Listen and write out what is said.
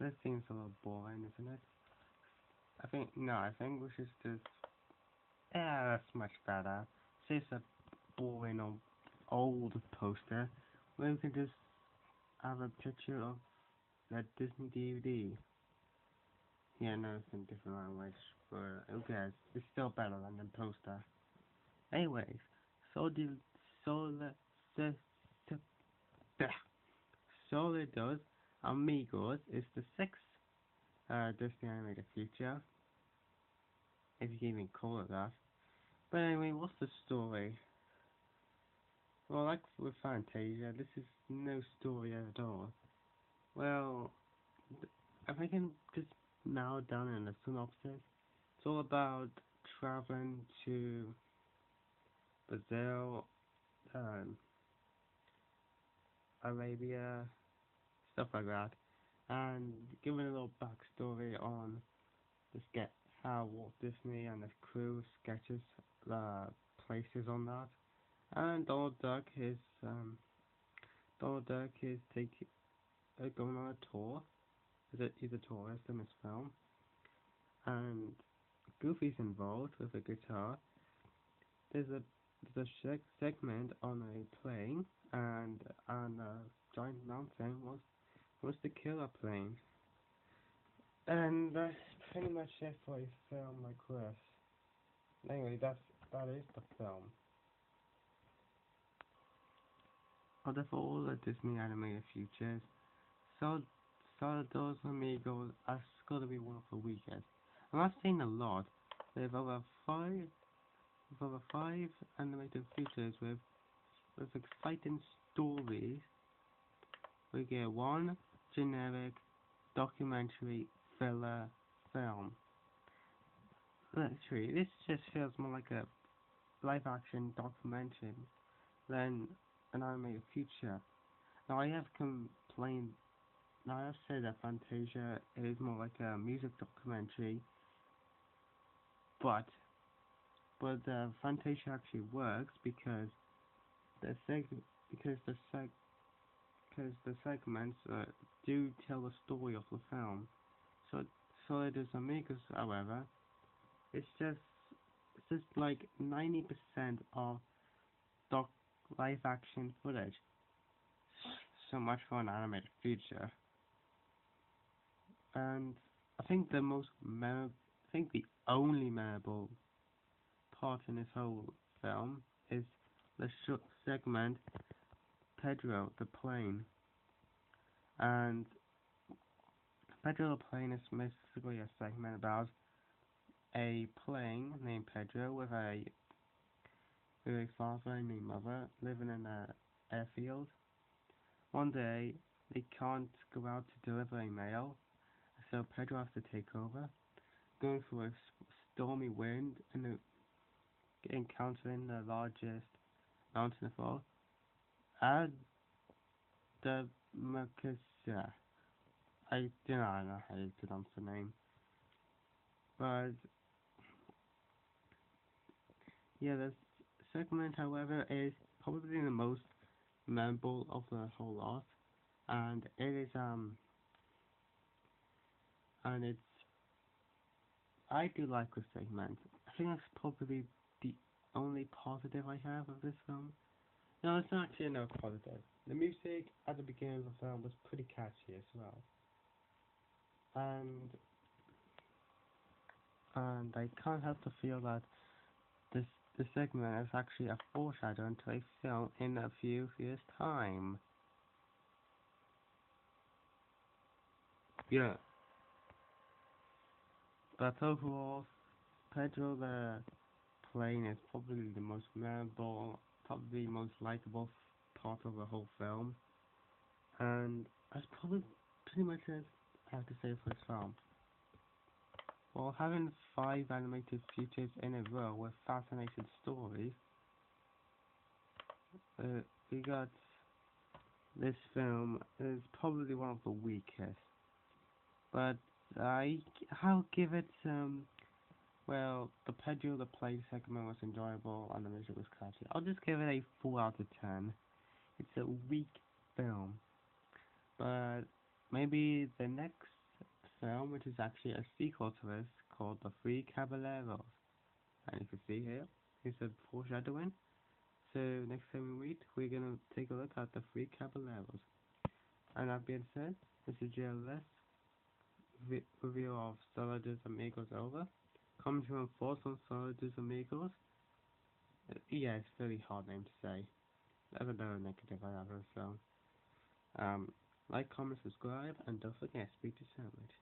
this seems a little boring, isn't it? I think we should just, yeah, that's much better. It's just a boring old poster where we can just have a picture of that Disney DVD. Yeah, no, it's in different language, but who cares? It's still better than the poster. Anyways, so the so the the, the Saludos Amigos is the sixth Disney animated feature, if you can even call it that. But anyway, what's the story? Well, like with Fantasia, this is no story at all. Well, if I can just narrow it down in a synopsis, it's all about traveling to Brazil, um, Arabia, stuff like that, and giving a little backstory on the sketch, how Walt Disney and his crew sketches the places on that, and Donald Duck is going on a tour. He's a tourist in this film, and Goofy's involved with a guitar. There's a segment on a plane, and a giant mountain was to kill a plane. And that's pretty much it for a film like this. Anyway, that is the film. Out of all the Disney animated features, Sal Saludos Amigos has got to be one of the weakest. And I've seen a lot with over five animated features with exciting stories. We get one generic documentary filler film. Literally, this just feels more like a live-action documentary than an animated feature. Now I have complained. Now I have said that Fantasia is more like a music documentary, but Fantasia actually works because the seg because the segments do tell the story of the film. So Saludos Amigos, however, it's just like 90% of doc live action footage. So much for an animated feature. And I think the only memorable part in this whole film is the short segment Pedro the Plane. And Pedro the Plane is basically a segment about a plane named Pedro with a father and a mother living in an airfield. One day they can't go out to deliver a mail, so Pedro has to take over, going through a stormy wind and encountering the largest mountain of all, the Makasa. I do not know how to pronounce the name, but yeah, the segment, however, is probably the most memorable of the whole lot, and it's I do like the segment. I think that's probably the only positive I have of this film. No, it's not actually no positive. The music at the beginning of the film was pretty catchy as well. And I can't help to feel that this segment is actually a foreshadow into a film in a few years' time. Yeah. But overall, Pedro the Plane is probably the most memorable, probably most likable part of the whole film. And that's probably pretty much it I have to say for this film. While having 5 animated features in a row with fascinating stories, we got this film is probably one of the weakest. But I'll give it well, the Pedro the Play segment was enjoyable and the music was catchy. I'll just give it a 4 out of 10. It's a weak film, but maybe the next film, which is actually a sequel to this, called The Three Caballeros. And you can see here, it's a foreshadowing. So next time we meet, we're gonna take a look at The Three Caballeros. And that being said, this is JLS review of Saludos Amigos over. Comes from thoughts on Saludos Amigos. Yeah, it's a really hard name to say. That's another negative I have, so. Like, comment, subscribe, and don't forget, speak to sandwich.